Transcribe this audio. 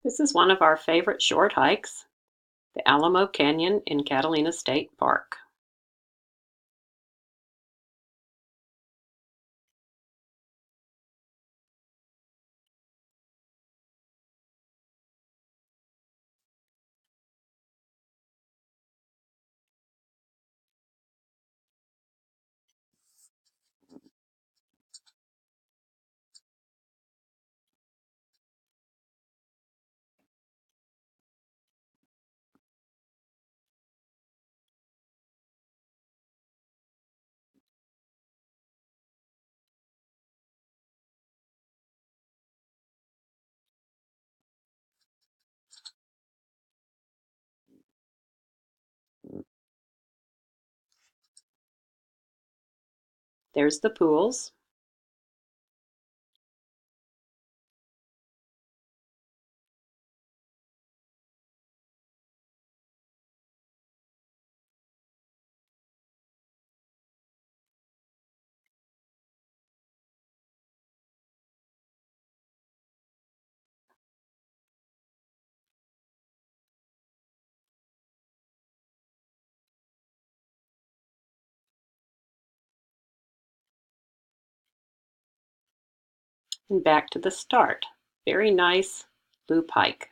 This is one of our favorite short hikes, the Alamo Canyon in Catalina State Park. There's the pools. And back to the start. Very nice loop hike.